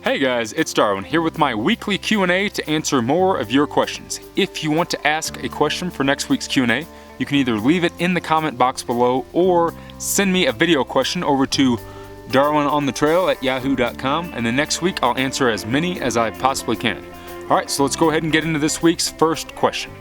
Hey guys, it's Darwin here with my weekly Q&A to answer more of your questions. If you want to ask a question for next week's Q&A, you can either leave it in the comment box below or send me a video question over to darwinonthetrail@yahoo.com, and then next week I'll answer as many as I possibly can. Alright, so let's go ahead and get into this week's first question.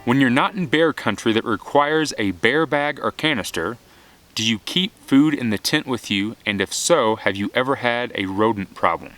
When you're not in bear country that requires a bear bag or canister, do you keep food in the tent with you, and if so, have you ever had a rodent problem?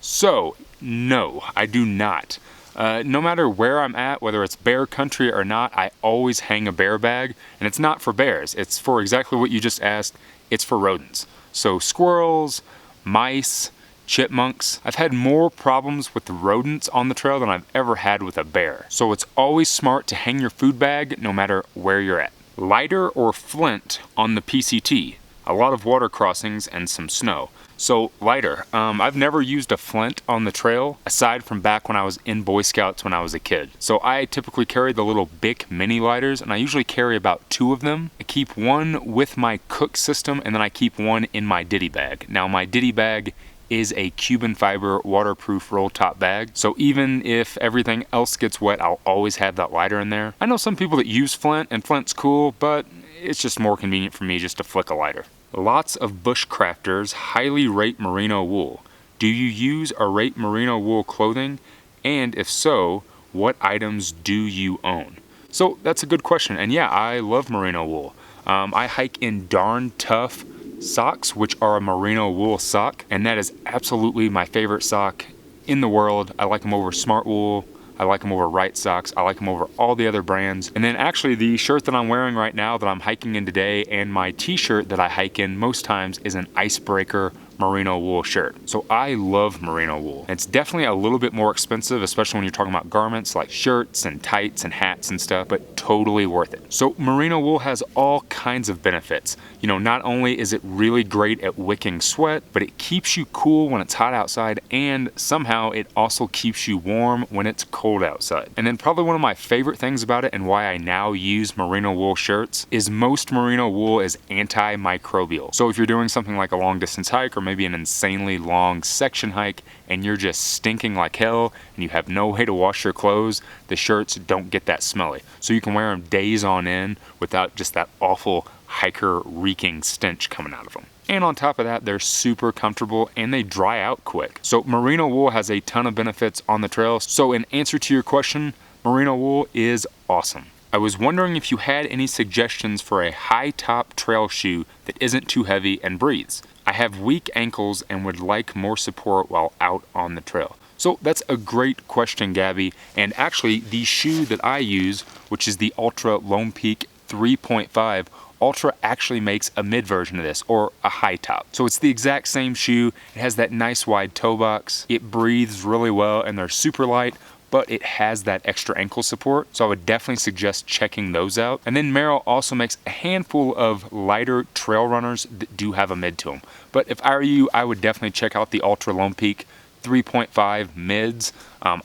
So, no, I do not. No matter where I'm at, whether it's bear country or not, I always hang a bear bag, and it's not for bears. It's for exactly what you just asked. It's for rodents. So squirrels, mice, chipmunks. I've had more problems with the rodents on the trail than I've ever had with a bear. So it's always smart to hang your food bag no matter where you're at. Lighter or flint on the PCT. A lot of water crossings and some snow. So lighter. I've never used a flint on the trail aside from back when I was in Boy Scouts when I was a kid. So I typically carry the little Bic mini lighters, and I usually carry about 2 of them. I keep one with my cook system, and then I keep one in my ditty bag. Now my ditty bag is a Cuban fiber waterproof roll top bag, so even if everything else gets wet, I'll always have that lighter in there. I know some people that use flint, and flint's cool, but it's just more convenient for me just to flick a lighter. Lots of bushcrafters highly rate merino wool. Do you use or rate merino wool clothing? And if so, what items do you own? So that's a good question, and yeah, I love merino wool. I hike in Darn Tough socks, which are a merino wool sock, and that is absolutely my favorite sock in the world. I like them over Smart Wool. I like them over Right Socks. I like them over all the other brands. And then actually the shirt that I'm wearing right now that I'm hiking in today, and my t-shirt that I hike in most times, is an Icebreaker merino wool shirt. So I love merino wool. It's definitely a little bit more expensive, especially when you're talking about garments like shirts and tights and hats and stuff, but totally worth it. So merino wool has all kinds of benefits. You know, not only is it really great at wicking sweat, but it keeps you cool when it's hot outside, and somehow it also keeps you warm when it's cold outside. And then probably one of my favorite things about it, and why I now use merino wool shirts, is most merino wool is antimicrobial. So if you're doing something like a long distance hike, or maybe an insanely long section hike, and you're just stinking like hell and you have no way to wash your clothes, the shirts don't get that smelly. So you can wear them days on end without just that awful hiker reeking stench coming out of them. And on top of that, they're super comfortable and they dry out quick. So merino wool has a ton of benefits on the trail. So in answer to your question, merino wool is awesome. I was wondering if you had any suggestions for a high top trail shoe that isn't too heavy and breathes. I have weak ankles and would like more support while out on the trail. So that's a great question, Gabby. And actually the shoe that I use, which is the Ultra Lone Peak 3.5, Ultra actually makes a mid version of this, or a high top. So it's the exact same shoe. It has that nice wide toe box. It breathes really well, and they're super light, but it has that extra ankle support. So I would definitely suggest checking those out. And then Merrell also makes a handful of lighter trail runners that do have a mid to them. But if I were you, I would definitely check out the Ultra Lone Peak 3.5 mids.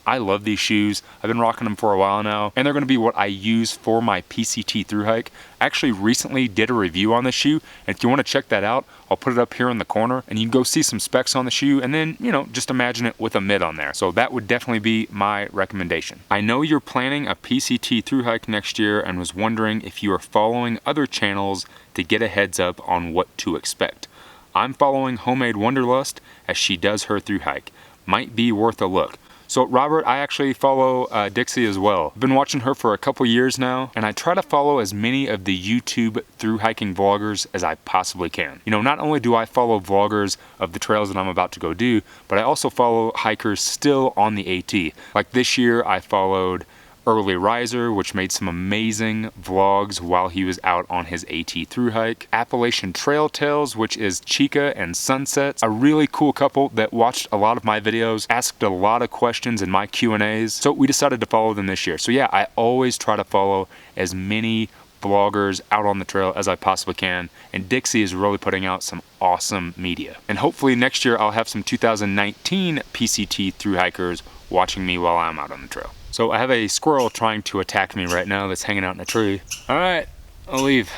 I love these shoes. I've been rocking them for a while now, and they're going to be what I use for my PCT Thru-Hike. I actually recently did a review on this shoe, and if you want to check that out, I'll put it up here in the corner, and you can go see some specs on the shoe, and then, you know, just imagine it with a mid on there. So that would definitely be my recommendation. I know you're planning a PCT Thru-Hike next year, and was wondering if you are following other channels to get a heads up on what to expect. I'm following Homemade Wanderlust as she does her Thru-Hike. Might be worth a look. So Robert, I actually follow Dixie as well. I've been watching her for a couple years now, and I try to follow as many of the YouTube thru-hiking vloggers as I possibly can. You know, not only do I follow vloggers of the trails that I'm about to go do, but I also follow hikers still on the AT. Like this year, I followed Early Riser, which made some amazing vlogs while he was out on his AT Thru-Hike. Appalachian Trail Tales, which is Chica and Sunsets, a really cool couple that watched a lot of my videos, asked a lot of questions in my Q&As, so we decided to follow them this year. So yeah, I always try to follow as many vloggers out on the trail as I possibly can, and Dixie is really putting out some awesome media. And hopefully next year I'll have some 2019 PCT Thru-Hikers watching me while I'm out on the trail. So I have a squirrel trying to attack me right now that's hanging out in a tree. All right, I'll leave.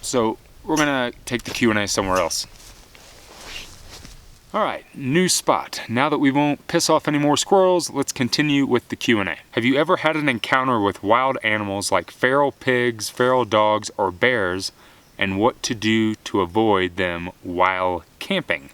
So we're gonna take the Q&A somewhere else. All right, new spot. Now that we won't piss off any more squirrels, let's continue with the Q&A. Have you ever had an encounter with wild animals like feral pigs, feral dogs, or bears, and what to do to avoid them while camping?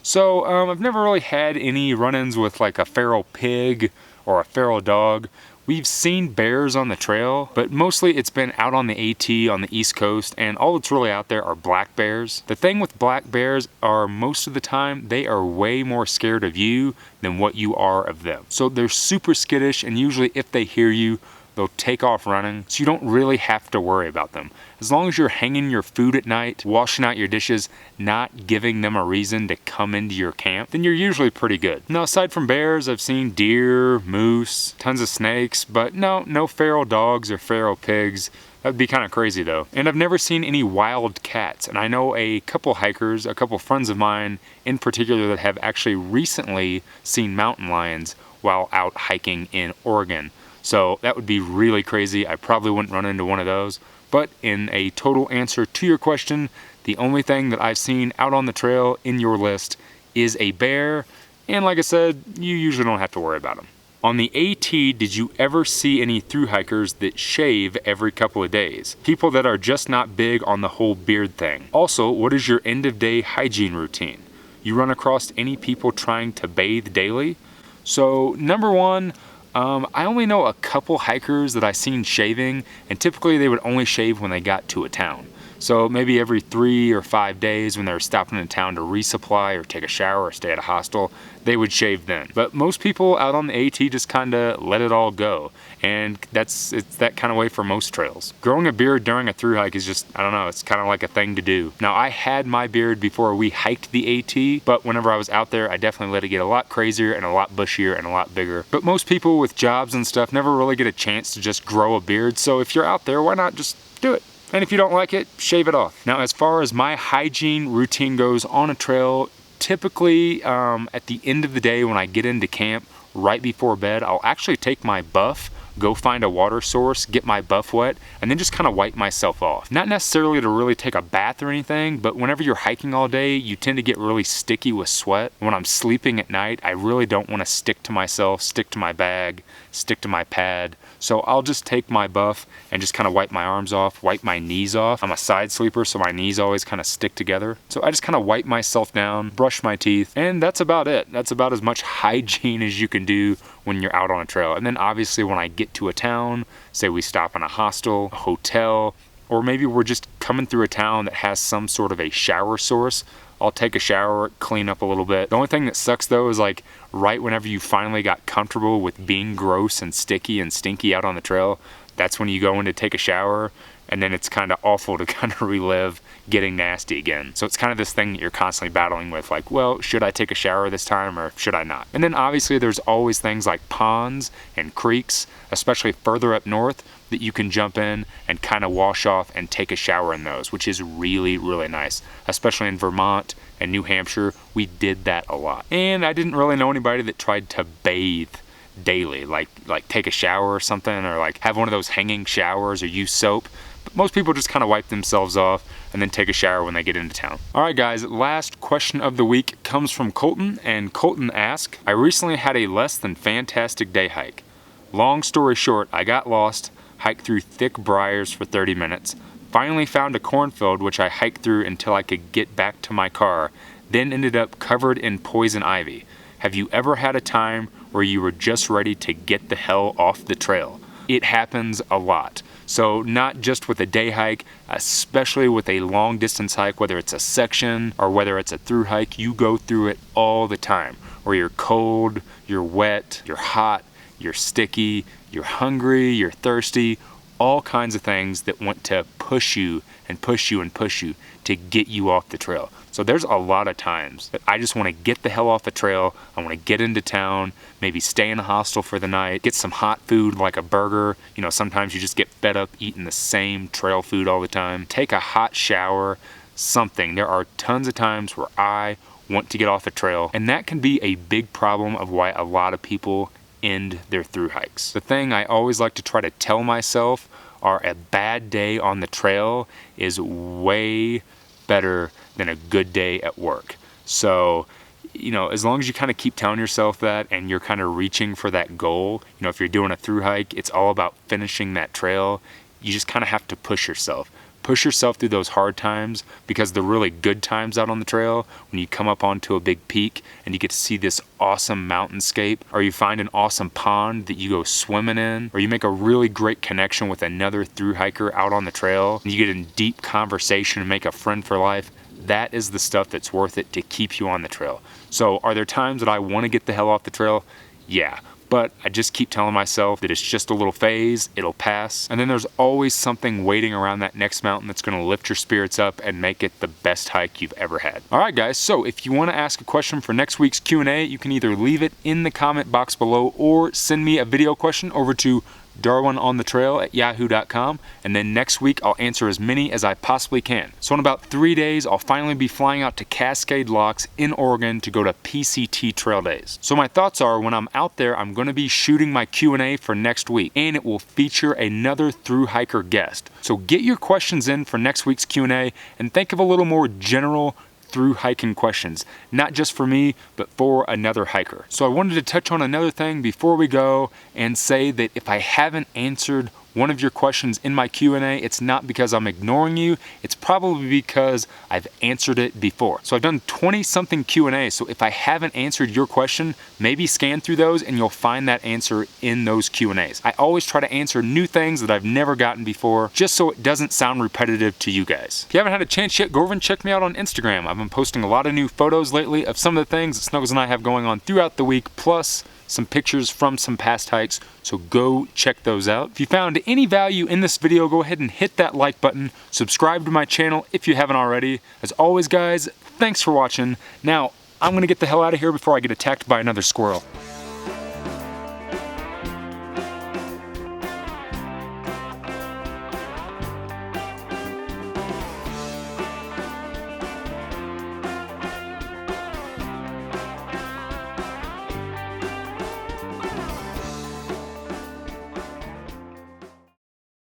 So I've never really had any run-ins with like a feral pig or a feral dog. We've seen bears on the trail, but mostly it's been out on the AT on the East Coast, and all that's really out there are black bears. The thing with black bears are most of the time they are way more scared of you than what you are of them. So they're super skittish, and usually if they hear you, they'll take off running, so you don't really have to worry about them. As long as you're hanging your food at night, washing out your dishes, not giving them a reason to come into your camp, then you're usually pretty good. Now, aside from bears, I've seen deer, moose, tons of snakes, but no feral dogs or feral pigs. That'd be kind of crazy though. And I've never seen any wild cats, and I know a couple hikers, a couple friends of mine in particular, that have actually recently seen mountain lions while out hiking in Oregon. So that would be really crazy. I probably wouldn't run into one of those. But in a total answer to your question, the only thing that I've seen out on the trail in your list is a bear. And like I said, you usually don't have to worry about them. On the AT, did you ever see any thru hikers that shave every couple of days? People that are just not big on the whole beard thing. Also, what is your end of day hygiene routine? You run across any people trying to bathe daily? So number one, I only know a couple hikers that I've seen shaving, and typically they would only shave when they got to a town. So maybe every 3 or 5 days when they were stopping in town to resupply or take a shower or stay at a hostel, they would shave then. But most people out on the AT just kind of let it all go, and it's that kind of way for most trails. Growing a beard during a thru hike is just, I don't know, it's kind of like a thing to do. Now, I had my beard before we hiked the AT, but whenever I was out there, I definitely let it get a lot crazier and a lot bushier and a lot bigger. But most people with jobs and stuff never really get a chance to just grow a beard, so if you're out there, why not just do it? And if you don't like it, shave it off. Now, as far as my hygiene routine goes on a trail, typically at the end of the day when I get into camp, right before bed, I'll actually take my buff, go find a water source, get my buff wet, and then just kind of wipe myself off. Not necessarily to really take a bath or anything, but whenever you're hiking all day, you tend to get really sticky with sweat. When I'm sleeping at night, I really don't want to stick to myself, stick to my bag, stick to my pad. So I'll just take my buff and just kind of wipe my arms off, wipe my knees off. I'm a side sleeper, so my knees always kind of stick together. So I just kind of wipe myself down, brush my teeth, and that's about it. That's about as much hygiene as you can do when you're out on a trail. And then obviously when I get to a town, say we stop in a hostel, a hotel, or maybe we're just coming through a town that has some sort of a shower source, I'll take a shower, clean up a little bit. The only thing that sucks though is like right whenever you finally got comfortable with being gross and sticky and stinky out on the trail, that's when you go in to take a shower, and then it's kind of awful to kind of relive getting nasty again. So it's kind of this thing that you're constantly battling with, like, well, should I take a shower this time or should I not? And then obviously there's always things like ponds and creeks, especially further up north, that you can jump in and kind of wash off and take a shower in those, which is really, really nice. Especially in Vermont and New Hampshire, we did that a lot. And I didn't really know anybody that tried to bathe daily, like take a shower or something, or like have one of those hanging showers or use soap. But most people just kind of wipe themselves off and then take a shower when they get into town. All right guys, last question of the week comes from Colton, and Colton asks, I recently had a less than fantastic day hike. Long story short, I got lost, hiked through thick briars for 30 minutes, finally found a cornfield which I hiked through until I could get back to my car, then ended up covered in poison ivy. Have you ever had a time where you were just ready to get the hell off the trail? It happens a lot. So not just with a day hike, especially with a long distance hike, whether it's a section or whether it's a thru hike, you go through it all the time, where you're cold, you're wet, you're hot, you're sticky, you're hungry, you're thirsty, all kinds of things that want to push you and push you and push you to get you off the trail. So there's a lot of times that I just want to get the hell off the trail. I want to get into town, maybe stay in a hostel for the night, get some hot food like a burger. You know, sometimes you just get fed up eating the same trail food all the time. Take a hot shower, something. There are tons of times where I want to get off the trail, and that can be a big problem of why a lot of people end their thru hikes. The thing I always like to try to tell myself are a bad day on the trail is way better than a good day at work. So you know, as long as you kind of keep telling yourself that and you're kind of reaching for that goal, you know, if you're doing a through hike, it's all about finishing that trail. You just kind of have to push yourself. Push yourself through those hard times, because the really good times out on the trail, when you come up onto a big peak and you get to see this awesome mountainscape, or you find an awesome pond that you go swimming in, or you make a really great connection with another through hiker out on the trail, and you get in deep conversation and make a friend for life, that is the stuff that's worth it to keep you on the trail. So are there times that I want to get the hell off the trail? Yeah. But I just keep telling myself that it's just a little phase, it'll pass. And then there's always something waiting around that next mountain that's gonna lift your spirits up and make it the best hike you've ever had. All right, guys, so if you wanna ask a question for next week's Q&A, you can either leave it in the comment box below or send me a video question over to darwinonthetrail@yahoo.com, and then next week I'll answer as many as I possibly can. So in about 3 days, I'll finally be flying out to Cascade Locks in Oregon to go to PCT Trail Days. So my thoughts are, when I'm out there, I'm going to be shooting my Q&A for next week, and it will feature another through hiker guest. So get your questions in for next week's Q&A, and think of a little more general through hiking questions, not just for me, but for another hiker. So I wanted to touch on another thing before we go and say that if I haven't answered one of your questions in my Q&A, it's not because I'm ignoring you, it's probably because I've answered it before. So I've done 20 something Q&A, so if I haven't answered your question, maybe scan through those and you'll find that answer in those Q&As. I always try to answer new things that I've never gotten before, just so it doesn't sound repetitive to you guys. If you haven't had a chance yet, go over and check me out on Instagram. I've been posting a lot of new photos lately of some of the things that Snuggles and I have going on throughout the week, plus some pictures from some past hikes, so go check those out. If you found any value in this video, go ahead and hit that like button, subscribe to my channel if you haven't already. As always, guys, thanks for watching. Now, I'm gonna get the hell out of here before I get attacked by another squirrel.